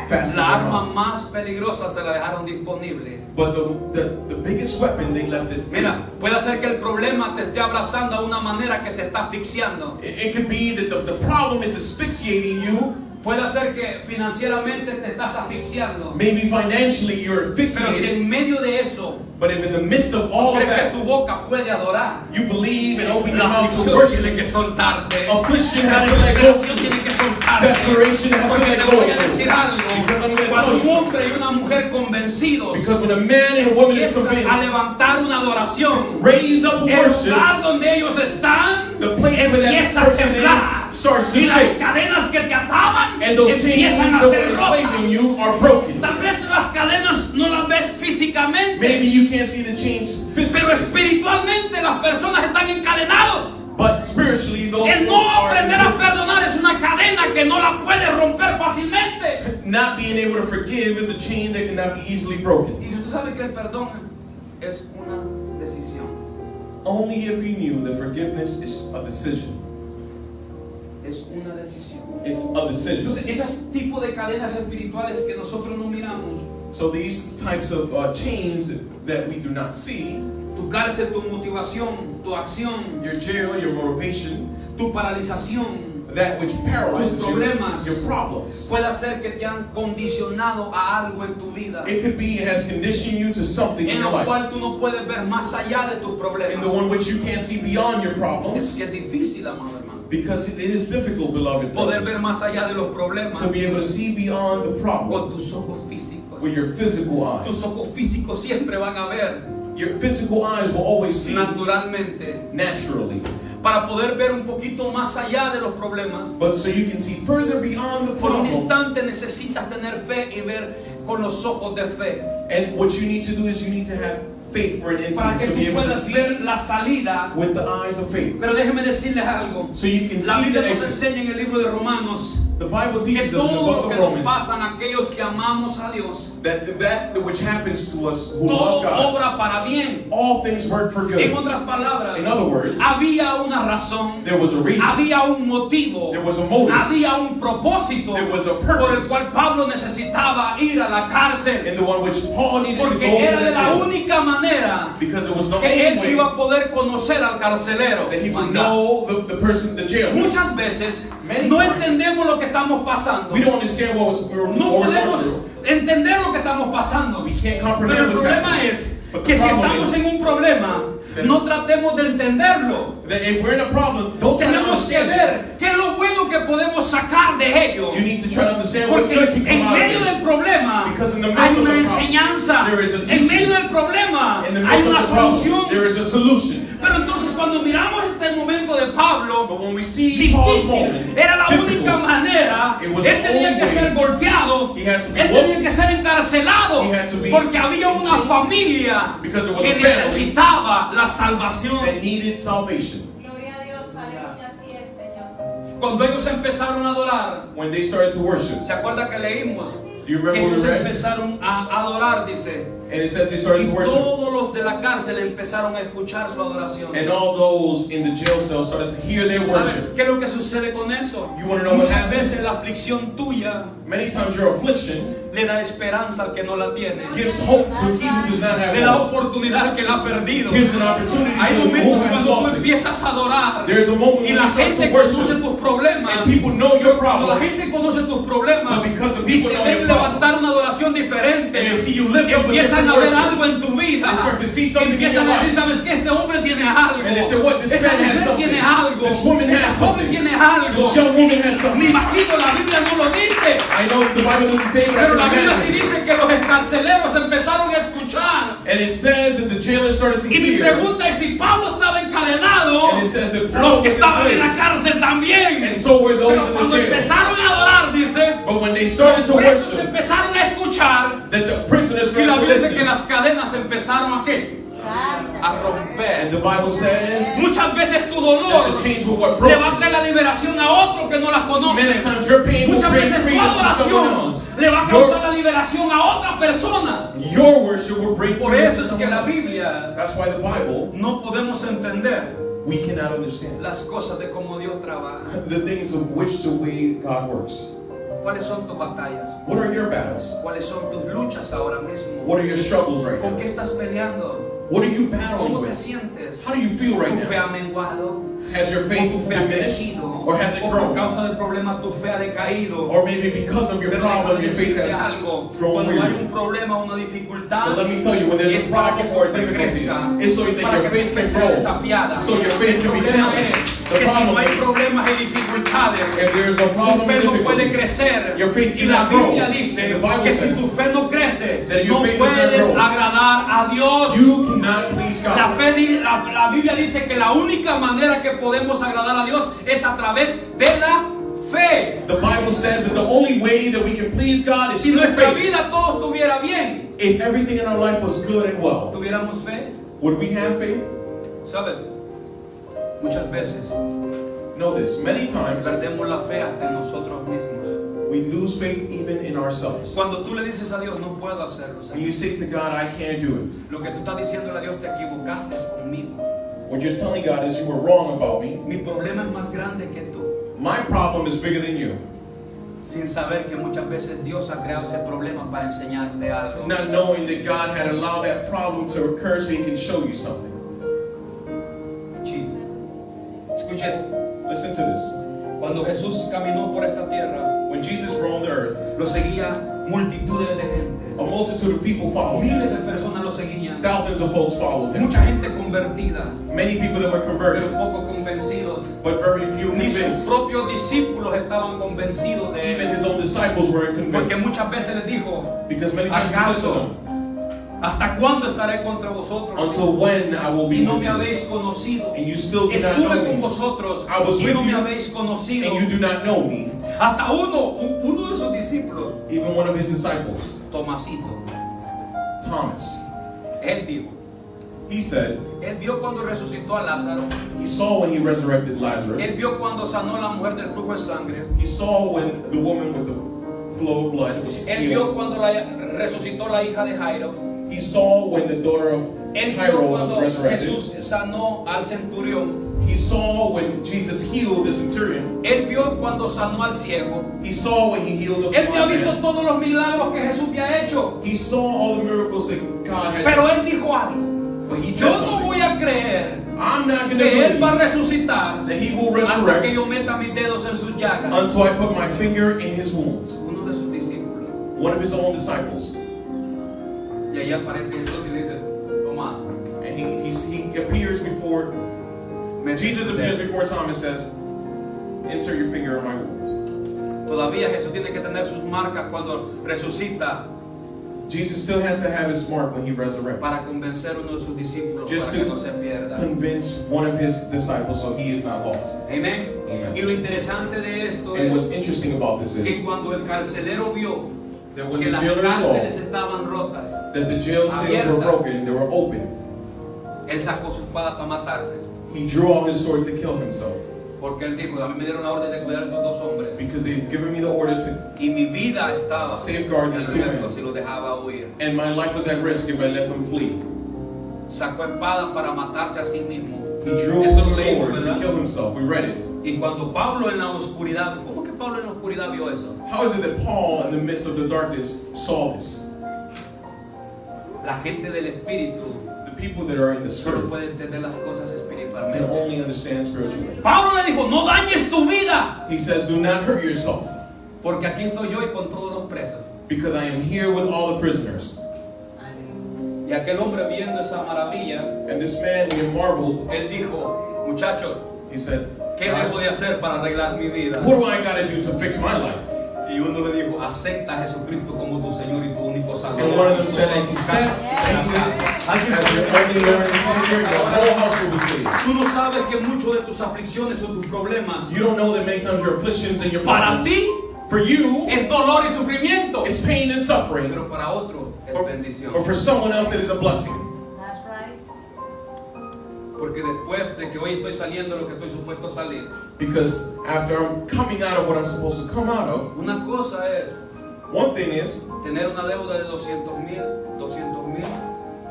fasten La them arma up. más peligrosa se la dejaron disponible. But the biggest weapon, they left it free. Mira, puede ser que el problema te esté abrazando de una manera que te está asfixiando. It could be that the problem is asphyxiating you. Puede ser que financieramente te estás asfixiando. Maybe financially you're Pero si asphyxiated. en medio de eso But if in the midst of all of crees que that, tu boca puede adorar, you believe and open your la mouth to aflicción worship, tiene que soltarte. affliction La has to let go. desesperación tiene que soltarte. Desperation has to Porque let te go. voy a decir algo. Because I'm going to to Cuando tell un you something. hombre y una mujer convencidos Because when a man and a woman is empiezan a convinced, levantar una adoración, raise up el worship, lugar donde ellos están the place where that empieza a person temblar is starts to y las shake. cadenas que te ataban And those chains empiezan a that ser were rotas. enslaving you are broken. Tal vez las cadenas no las ves físicamente, Maybe you can't see the chains physically, pero espiritualmente las personas están encadenadas. but spiritually those El things no are aprender a perdonar es una cadena que no la puedes romper fácilmente. not being able to forgive is a chain that cannot be easily broken. Y usted sabe que el perdón es una decisión. Only if you knew that forgiveness is a decision. Es una decisión. It's a decision. Entonces, esos tipos de cadenas espirituales que nosotros no miramos, So these types of chains that we do not see, tu cárcel, tu motivación, tu acción, your jail, your motivation, tu paralización, that which paralyzes tus you, problemas, your problems. puede hacer que te han condicionado a algo en tu vida, It could be it has conditioned you to something in en your lo life, cual tú no puedes ver más allá de tus in the problemas. one which you can't see beyond your Es problems, que es difícil, amado hermano, because it is difficult, beloved poder ver brothers, más allá de los problemas to be able to see beyond the con problem tus ojos físicos. with your physical eyes. Tus ojos físicos siempre van a ver Your physical eyes will always see naturalmente. naturally, Para poder ver un poquito más allá de los problemas, but so you can see further beyond the por un problem. instante necesitas tener fe y ver con los ojos de fe, And what you need to do is you need to have faith for an para instant que to be tú able to puedas see ver la salida. with the eyes of faith. Pero déjeme decirles algo. So you can La see Biblia the nos exit. enseña en el libro de Romanos The Bible que teaches us in the todo book lo of que nos Romans pasan a aquellos que amamos a Dios, that which happens to us who todo love God, obra para bien. all things work for En good. otras palabras, In other words, había una razón, there was a reason, había un motivo, there was a motive, había un propósito there was a por el purpose, cual Pablo necesitaba ir a la cárcel, in the one which Paul needed to go porque to era de the la jail, única manera because it was the que only él way iba a poder conocer al carcelero. that he My would God. know the person, the jail. Muchas veces Many no times. entendemos lo que estamos pasando. We don't understand we're No going podemos through. entender lo que estamos pasando. We can't Pero comprehend el what's problema happening. es But the que si problem estamos is en un problema, that- no tratemos de entenderlo. That if we're in a problem, don't try to Tenemos que understand it. ver qué es lo bueno que podemos sacar de ello. You need to try to understand what Porque good can come en out of medio it. del problema Because in the midst hay of una the problem, enseñanza. there is a En teaching. medio del problema In the hay midst una of the problem, solución. there is a solution. Pero entonces cuando miramos este momento de Pablo, But when we see Paul's difícil, moment, era la única difficult, manera. It was Él the tenía only que way. ser golpeado, He had to be él tenía whooped. que ser encarcelado, He had to be porque había una chained. familia Because there was que a family necesitaba la salvación. that needed salvation. Gloria a Dios, aleluya, así es, Señor. Cuando ellos empezaron a adorar, When they started to worship, ¿se acuerda que leímos? do you remember Que what ellos we read? empezaron a adorar, dice. And it says they started Y to worship. todos los de la cárcel empezaron a escuchar su adoración. And all those in the jail cell started to hear their ¿Sabe worship. qué es lo que sucede con eso? You wanna know what Muchas happens? veces la aflicción tuya Many times your affliction le da esperanza al que no la tiene. gives hope to he who does not have Le da hope. oportunidad al que la ha perdido. Gives an opportunity Hay to who momentos has cuando tú lost it. empiezas a adorar There's a moment y when la you start gente to worship conoce tus problemas. and people know your Cuando la problem. gente conoce tus problemas But because the y people te know ven your problem, levantar una adoración diferente, and they see you lift up a empiezan different a ver worship, algo en tu vida. they start to see something in Empiezan your a decir, life. ¿sabes qué? Este hombre tiene algo. And they say, what? This Esa man has mujer something. tiene algo. This woman Esa has joven something. tiene algo. This young woman has Me something. imagino, la Biblia no lo dice. I know the Bible doesn't say it, but I Pero la can Biblia sí imagine. dice que los encarceleros empezaron a escuchar. And it says that the jailer started to Y mi hear. pregunta es si Pablo estaba encadenado, And it says that los Paul que was estaban en la enslaved. cárcel también. And so were those Pero in cuando the jail. empezaron a adorar, dice, But when they started to los presos worship, empezaron a escuchar. that the prisoners Y la started to Biblia dice que listen. las cadenas empezaron a ¿qué? Santa. A And romper. the Bible says Muchas veces tu that dolor the chains were what le broke. va a traer la liberación a otro que no la Many conoce. times your pain will Muchas bring veces tu freedom to someone adoración else. le va a causar la liberación a otra persona. Your worship will bring Por freedom eso to es que someone la else. Biblia That's why the Bible, no podemos entender we cannot understand las cosas de cómo Dios trabaja. the things of which the way God works. ¿Cuáles son tus batallas? What are your battles? ¿Cuáles son tus luchas ahora mismo? What are your struggles right ¿Con now? qué estás peleando? What are you battling ¿Cómo te with? sientes? How do you feel right ¿Tu fe ha now? menguado? Has your ¿O faith tu fe ha diminished? crecido? Or has it ¿O por grown? causa del problema tu fe ha decaído? Or maybe because of your Pero problem, déjame your faith decirte has algo. grown Cuando hay weary. un problema o una dificultad, But let me tell you, when there's es a para problem que or a tu fe difficulty, crezca, it's so that para your que faith tu fe can sea grow, desafiada. so your faith El can be problema challenged. es que si no hay problem is, problemas y dificultades, if there's a tu problem fe and no puede difficulties, crecer. your faith Y la cannot grow. Biblia And dice the Bible que si says tu fe no crece, that your no faith does not puedes grow. agradar a Dios. you cannot please La, God. la Biblia dice que la única manera que podemos agradar a Dios es a través de la fe. The Bible says that the only way that we can please God is Si through nuestra faith. vida todo estuviera bien, If everything in our life was good and well, tuviéramos fe, would we have faith? ¿sabes? Muchas veces Know this, many times perdemos la fe hasta en nosotros mismos. we lose faith even in ourselves. Cuando tú le dices a Dios, no puedo hacerlo, When you say to God, I can't do it, lo que tú estás diciéndole a Dios, te equivocaste conmigo. what you're telling God is you were wrong about me. Mi problema es más grande que tú. My problem is bigger than you. Sin saber que muchas veces Dios ha creado ese problema para enseñarte algo. Not knowing that God had allowed that problem to occur so He can show you something. Jesus. Escuche esto. Listen to this. Cuando Jesús caminó por esta tierra, When Jesus roamed the earth, lo seguía multitudes de gente. a multitude of people followed Him. Miles de personas lo seguían. Thousands of folks followed Him. Mucha gente convertida, Many people that were pero converted, poco convencidos. but very few Ni sus convinced. propios discípulos estaban convencidos de Even él. His own disciples weren't Porque convinced. muchas veces les dijo, Because many times He said to ¿acaso them, hasta cuándo estaré contra vosotros? until when I will Y be no with me you, habéis conocido. and you still do not Estuve know con me, vosotros I was y with no me you, habéis conocido. and you do not know me. Hasta uno de sus discípulos, Even one of His disciples, Tomasito, Thomas, él dijo, he said, él vio cuando resucitó a Lázaro, he saw when He resurrected él Lazarus. vio cuando sanó a la mujer del flujo de sangre, He saw when the woman with the flow of blood was él vio healed. cuando resucitó la hija de Jairo, He saw when the daughter of él vio Jairo was cuando resurrected. Jesús sanó al centurión, He saw when Jesus healed the centurion. él vio cuando sanó al ciego, He saw when He healed the él había blind visto man. todos los milagros que Jesús había hecho, He saw all the miracles that God had pero done. él dijo algo, But He said yo no voy something. a creer I'm not going to que él va a believe resucitar that He will hasta que resurrect yo meta mis dedos en sus llagas. until I put my finger in His wounds. Uno de sus discípulos, One of His own disciples. y ahí aparece Jesús y le dice, toma, And he appears before, Jesus appears before Thomas, says, insert your finger in my wound. Todavía Jesús tiene que tener sus marcas cuando resucita Jesus still has to have His mark when He para resurrects. convencer a uno de sus discípulos Just para que to no se pierda. convince one of His disciples so he is not lost. Amén. Amen. Y lo interesante de esto And what's es interesting about this que is cuando el carcelero vio that when que the las jailer cárceles saw estaban rotas, that the jail cells were broken, they were open, él sacó su espada para matarse. he drew out his sword to kill himself. Porque él dijo, a mí me dieron la orden de cuidar a estos dos hombres. Because they've given me the order to, Y mi vida estaba Safeguard en these two riesgo men. si los dejaba huir. and my life was at risk if I let them flee. Sacó espada para matarse a sí mismo. He drew Eso his lo leímos, sword to ¿verdad? kill himself. We read it. Y cuando Pablo en la oscuridad, ¿cómo que Pablo en la oscuridad vio eso? How is it that Paul, in the midst of the darkness, saw this? La gente del espíritu The people that are in the solo spirit puede entender las cosas can espiritualmente. only understand spiritually. Pablo le dijo, no dañes tu vida, He says, do not hurt yourself, porque aquí estoy yo y con todos los presos. because I am here with all the prisoners. Y aquel hombre viendo esa maravilla, And this man, when he marveled, él dijo, muchachos, he said, ¿qué debo de hacer para arreglar mi vida? what do I got to do to fix my life? Y uno le dijo, acepta a Jesucristo como tu Señor y tu único Salvador. And one of them said, accept Jesus as your only Lord and Savior, your whole house will be saved. Tú no sabes que muchos de tus aflicciones o tus problemas You don't know that many times your afflictions and your para problems, ti for you, es dolor y sufrimiento, it's pain and suffering, pero para otro es bendición. but for someone else it is a blessing. That's right. Porque después de que hoy estoy saliendo de lo que estoy supuesto a salir, Because after I'm coming out of what I'm supposed to come out of, una cosa es one thing is tener una deuda de 200 mil,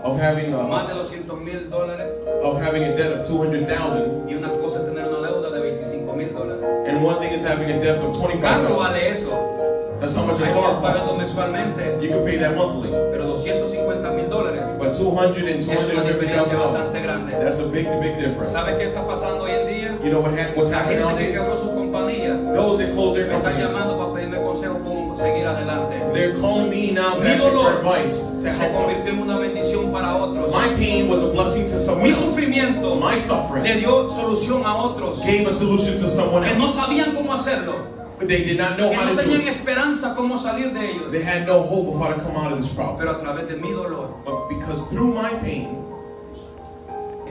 of having más de a, $200,000, of having a debt of 200,000, y una cosa es tener una deuda de $25,000. and one thing is having a debt of Un carro 25,000. vale eso. That's how much a Hay car que pagarlo costs. mensualmente, You can pay that monthly, pero $250,000 but 200 and es una diferencia $250,000. bastante grande. That's a big difference. ¿Sabe qué está pasando hoy en día? You know what's La happening gente que nowadays? quebró sus compañías The those that close their Me están companies. llamando para pedirme consejo cómo seguir adelante. They're calling me now to Mi ask me for dolor advice to se help them. convirtió en una bendición para otros. My pain was a blessing to someone Mi else. sufrimiento My le suffering dio solución a otros gave a solution to someone que no else. sabían cómo hacerlo, But they did not know que how no to do tenían it. esperanza cómo salir de ellos. They had no hope of how to come out of this problem. Pero a través de mi dolor, But because through my pain,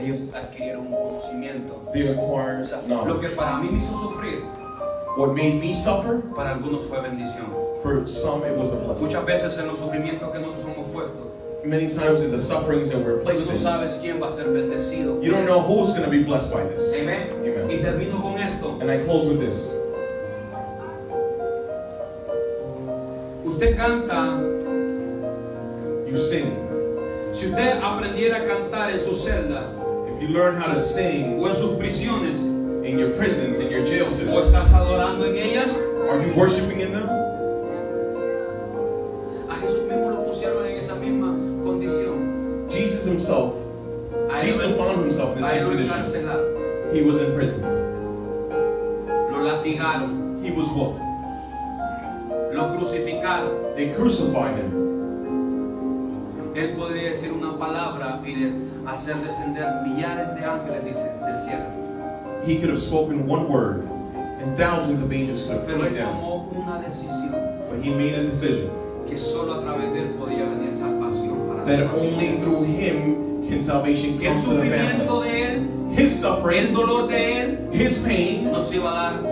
ellos adquirieron un conocimiento. they acquired O sea, lo knowledge. que para mí me hizo sufrir, What made me suffer, para algunos fue bendición. for some it was a blessing. Muchas veces en los sufrimientos que nosotros somos puestos, Many times in the sufferings that we're tú placed no in, sabes quién va a ser bendecido. you don't know who's going to be blessed by this. Amén. Amen. Y termino con esto. And I close with this. Usted canta. You sing. Si usted aprendiera a cantar en su celda If you learn how to sing o en sus prisiones, in your prisons, in your jail o cells, estás adorando en ellas, are you worshiping in them? a Jesús mismo lo pusieron en esa misma condición. Jesus himself, A él Jesus found himself in the a él same lo condition. encarcelaron, He was imprisoned. lo latigaron, He was whooped. lo crucificaron. They crucified him. Él podría decir una palabra y hacer descender millares de ángeles, dice, del cielo. He could have spoken one word, and thousands of angels could have Pero come él down. tomó una decisión But he made a decision que solo a través de él podía venir salvación para that las only familias. through him can salvation Que el come to the sufrimiento de families. él, His el suffering, dolor de él, his pain nos iba a dar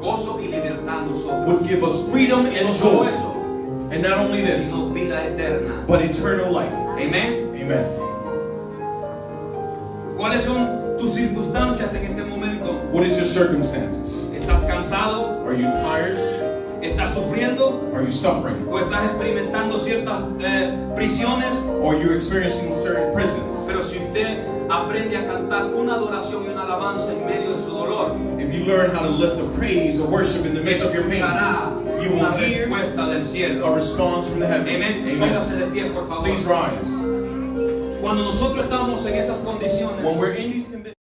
gozo y libertad a nosotros. would give us freedom Y no and solo joy. eso, And not only this, sino vida eterna. but eternal life. Amén. Amen. ¿Cuáles son tus circunstancias en este momento? What is your circumstances? ¿Estás cansado? Are you tired? ¿Estás sufriendo? Are you suffering? ¿O estás experimentando ciertas prisiones? Or you're experiencing certain prisons? Pero si usted aprende a cantar una adoración y una alabanza en medio de su dolor, If you learn how to lift a praise or worship in the midst of your pain, escuchará you will una hear respuesta del a cielo. response from the heavens. Amén. Amen. Póngase de pie, por favor. Please rise. Cuando nosotros estamos en esas condiciones, When we're in these